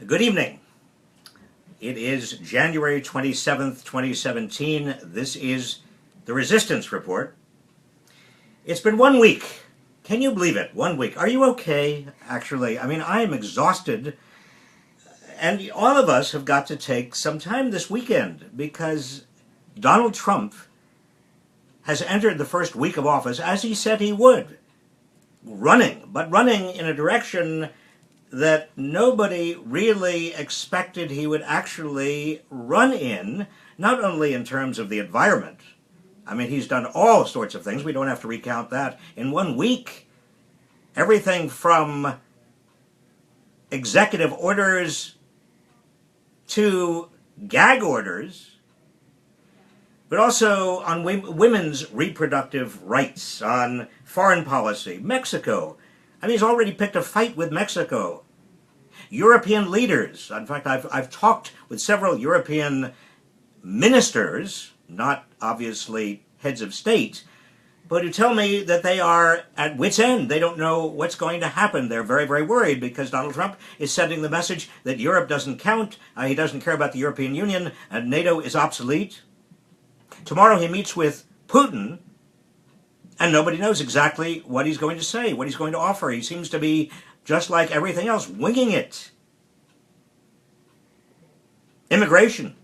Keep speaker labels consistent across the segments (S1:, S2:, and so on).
S1: Good evening. It is January 27th, 2017. This is the Resistance Report. It's been 1 week. Can you believe it? 1 week. Are you okay, actually? I am exhausted. And all of us have got to take some time this weekend because Donald Trump has entered the first week of office as he said he would, running in a direction that nobody really expected he would actually run in, not only in terms of the environment. He's done all sorts of things. We don't have to recount that. In 1 week, everything from executive orders to gag orders, but also on women's reproductive rights, on foreign policy, Mexico. He's already picked a fight with Mexico. European leaders. In fact, I've talked with several European ministers, not obviously heads of state, but who tell me that they are at wit's end. They don't know what's going to happen. They're very, very worried because Donald Trump is sending the message that Europe doesn't count. He doesn't care about the European Union, and NATO is obsolete. Tomorrow he meets with Putin, and nobody knows exactly what he's going to say, what he's going to offer. He seems to be, just like everything else, winging it. Immigration.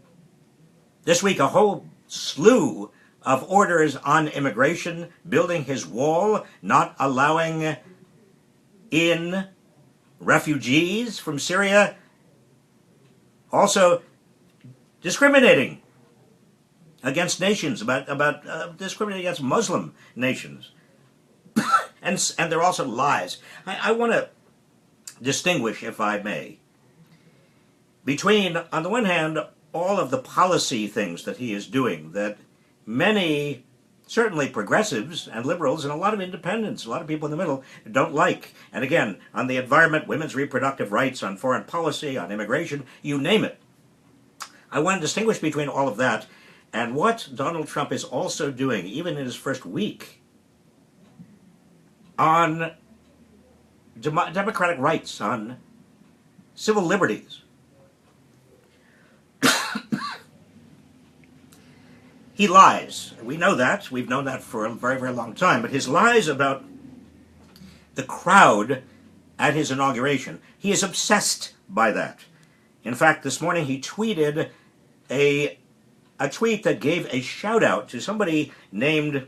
S1: This week, a whole slew of orders on immigration, building his wall, not allowing in refugees from Syria, also discriminating against nations, about discriminating against Muslim nations. and there are also lies. I want to distinguish, if I may, between, on the one hand, all of the policy things that he is doing that many, certainly progressives and liberals and a lot of independents, a lot of people in the middle, don't like. And again, on the environment, women's reproductive rights, on foreign policy, on immigration, you name it. I want to distinguish between all of that and what Donald Trump is also doing, even in his first week, on democratic rights, on civil liberties. He lies. We know that. We've known that for a very, very long time. But his lies about the crowd at his inauguration, he is obsessed by that. In fact, this morning he tweeted a tweet that gave a shout-out to somebody named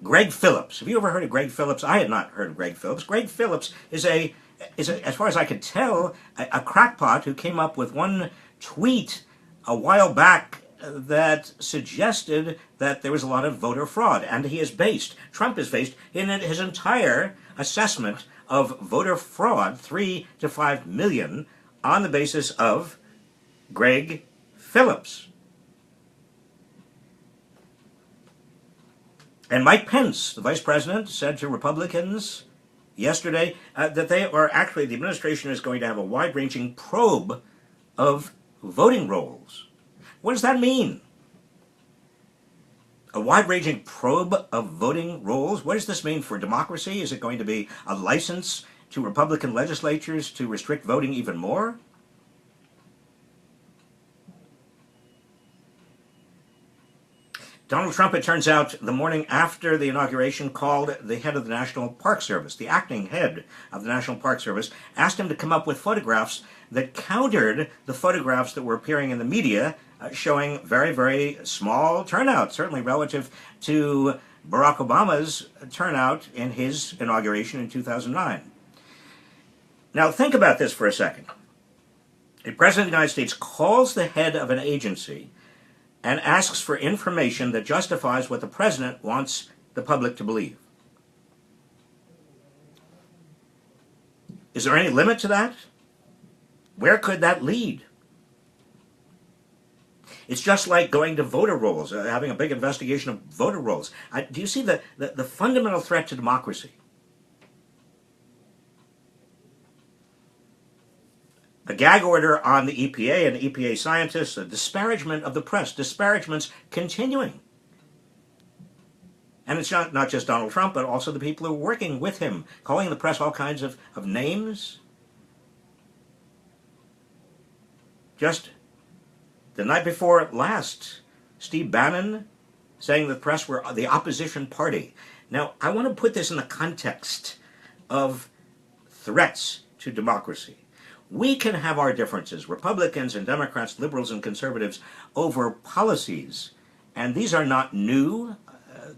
S1: Greg Phillips. Have you ever heard of Greg Phillips? I had not heard of Greg Phillips. Greg Phillips is as far as I could tell, a crackpot who came up with one tweet a while back that suggested that there was a lot of voter fraud. And Trump is based in his entire assessment of voter fraud, 3 to 5 million, on the basis of Greg Phillips. And Mike Pence, the vice president, said to Republicans yesterday that the administration is going to have a wide-ranging probe of voting rolls. What does that mean? A wide-ranging probe of voting rolls? What does this mean for democracy? Is it going to be a license to Republican legislatures to restrict voting even more? Donald Trump, it turns out, the morning after the inauguration, called the head of the National Park Service, the acting head of the National Park Service, asked him to come up with photographs that countered the photographs that were appearing in the media showing very, very small turnout, certainly relative to Barack Obama's turnout in his inauguration in 2009. Now, think about this for a second. The President of the United States calls the head of an agency and asks for information that justifies what the president wants the public to believe. Is there any limit to that? Where could that lead? It's just like going to voter rolls, having a big investigation of voter rolls. Do you see the fundamental threat to democracy? A gag order on the EPA and EPA scientists, a disparagement of the press, disparagements continuing. And it's not just Donald Trump, but also the people who are working with him, calling the press all kinds of names. Just the night before last, Steve Bannon saying the press were the opposition party. Now, I want to put this in the context of threats to democracy. We can have our differences, Republicans and Democrats, liberals and conservatives, over policies. And these are not new.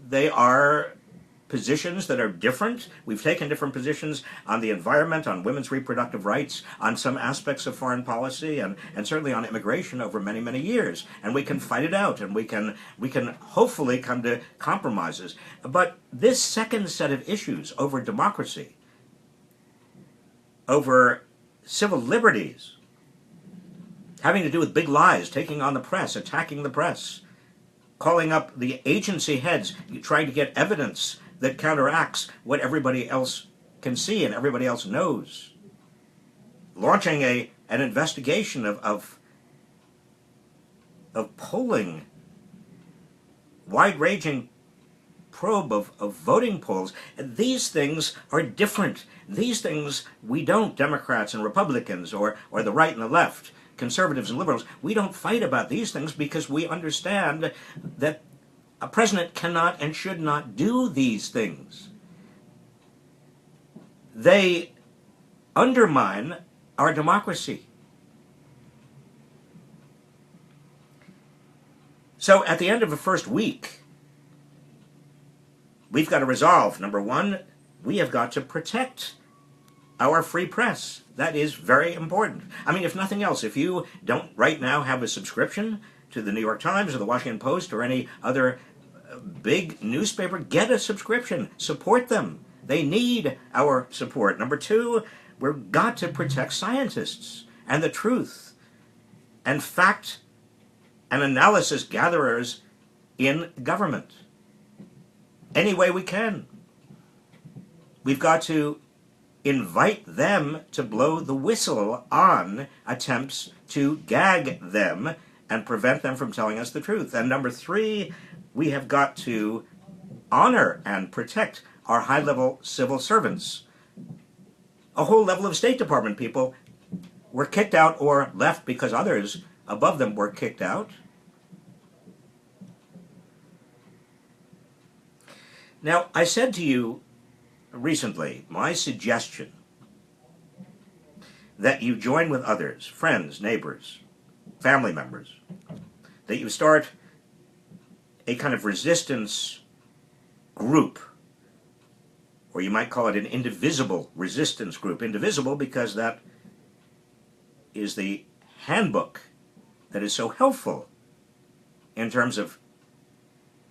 S1: They are positions that are different. We've taken different positions on the environment, on women's reproductive rights, on some aspects of foreign policy, and certainly on immigration over many, many years. And we can fight it out, and we can hopefully come to compromises. But this second set of issues over democracy, over civil liberties, having to do with big lies, taking on the press, attacking the press, calling up the agency heads, trying to get evidence that counteracts what everybody else can see and everybody else knows, launching an investigation of polling, wide-ranging probe of voting polls. And these things are different. These things we don't, Democrats and Republicans, or the right and the left, conservatives and liberals, we don't fight about these things because we understand that a president cannot and should not do these things. They undermine our democracy. So at the end of the first week, we've got to resolve, number one, we have got to protect our free press. That is very important. I mean, if nothing else, if you don't right now have a subscription to the New York Times or the Washington Post or any other big newspaper, get a subscription. Support them. They need our support. Number two, we've got to protect scientists and the truth and fact and analysis gatherers in government. Any way we can. We've got to invite them to blow the whistle on attempts to gag them and prevent them from telling us the truth. And number three, we have got to honor and protect our high-level civil servants. A whole level of State Department people were kicked out or left because others above them were kicked out. Now, I said to you recently, my suggestion that you join with others, friends, neighbors, family members, that you start a kind of resistance group, or you might call it an indivisible resistance group. Indivisible because that is the handbook that is so helpful in terms of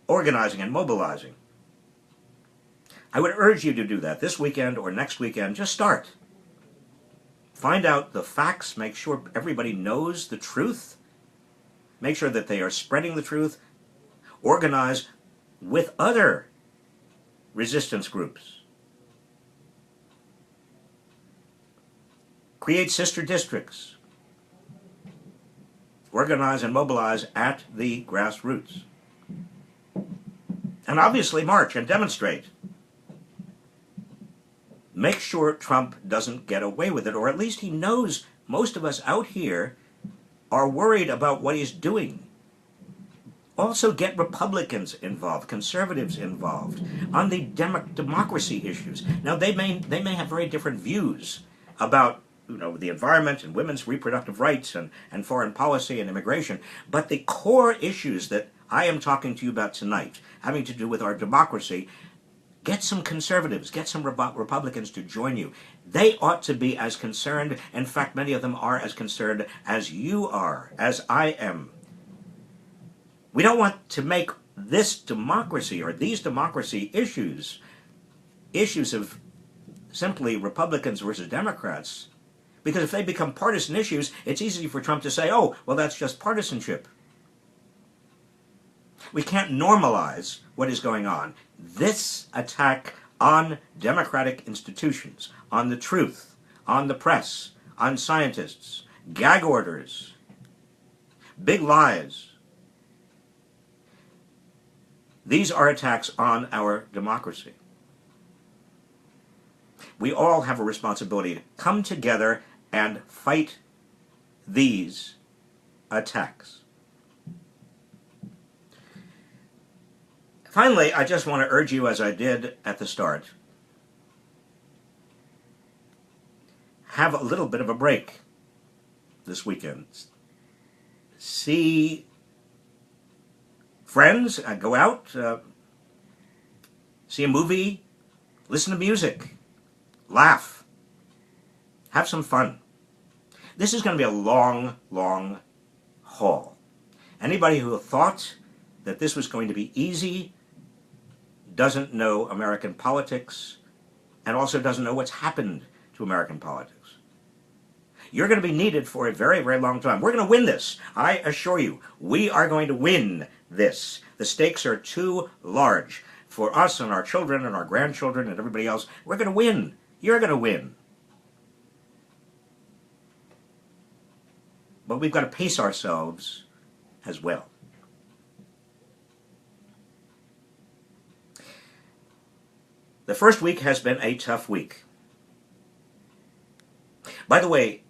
S1: organizing and mobilizing. I would urge you to do that this weekend or next weekend. Just start. Find out the facts. Make sure everybody knows the truth. Make sure that they are spreading the truth. Organize with other resistance groups. Create sister districts. Organize and mobilize at the grassroots. And obviously march and demonstrate. Make sure Trump doesn't get away with it, or at least he knows most of us out here are worried about what he's doing. Also get Republicans involved, conservatives involved on the democracy issues. Now they may have very different views about the environment and women's reproductive rights and foreign policy and immigration, but the core issues that I am talking to you about tonight, having to do with our democracy, get some conservatives, get some Republicans to join you. They ought to be as concerned, in fact, many of them are as concerned as you are, as I am. We don't want to make this democracy or these democracy issues of simply Republicans versus Democrats, because if they become partisan issues, it's easy for Trump to say, oh, well, that's just partisanship. We can't normalize what is going on. This attack on democratic institutions, on the truth, on the press, on scientists, gag orders, big lies, these are attacks on our democracy. We all have a responsibility to come together and fight these attacks. Finally, I just want to urge you, as I did at the start, have a little bit of a break this weekend. See friends, go out, see a movie, listen to music, laugh, have some fun. This is going to be a long, long haul. Anybody who thought that this was going to be easy doesn't know American politics and also doesn't know what's happened to American politics. You're going to be needed for a very, very long time. We're going to win this. I assure you, we are going to win this. The stakes are too large for us and our children and our grandchildren and everybody else. We're going to win. You're going to win. But we've got to pace ourselves as well. The first week has been a tough week. By the way,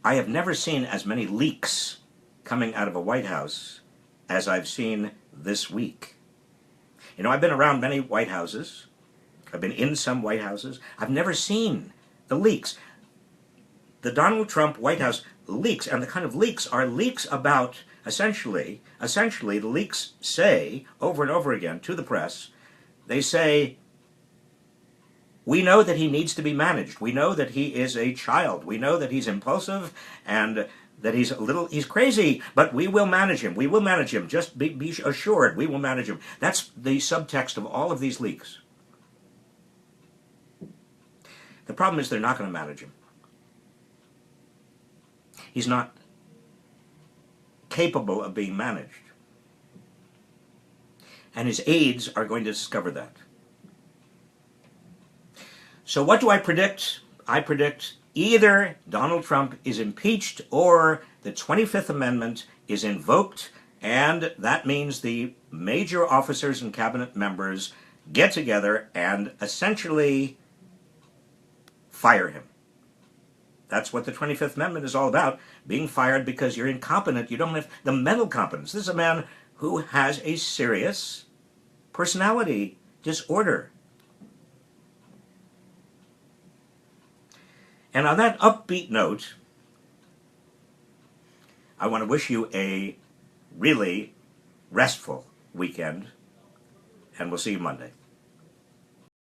S1: I have never seen as many leaks coming out of a White House as I've seen this week. You know, I've been around many White Houses. I've been in some White Houses. I've never seen the leaks. The Donald Trump White House leaks, and the kind of leaks are leaks about, essentially, the leaks say over and over again to the press, they say, we know that he needs to be managed. We know that he is a child. We know that he's impulsive and that he's crazy, but we will manage him. We will manage him. Just be assured, we will manage him. That's the subtext of all of these leaks. The problem is they're not going to manage him. He's not capable of being managed. And his aides are going to discover that. So what do I predict? I predict either Donald Trump is impeached or the 25th Amendment is invoked, and that means the major officers and cabinet members get together and essentially fire him. That's what the 25th Amendment is all about, being fired because you're incompetent. You don't have the mental competence. This is a man who has a serious personality disorder. And on that upbeat note, I want to wish you a really restful weekend, and we'll see you Monday.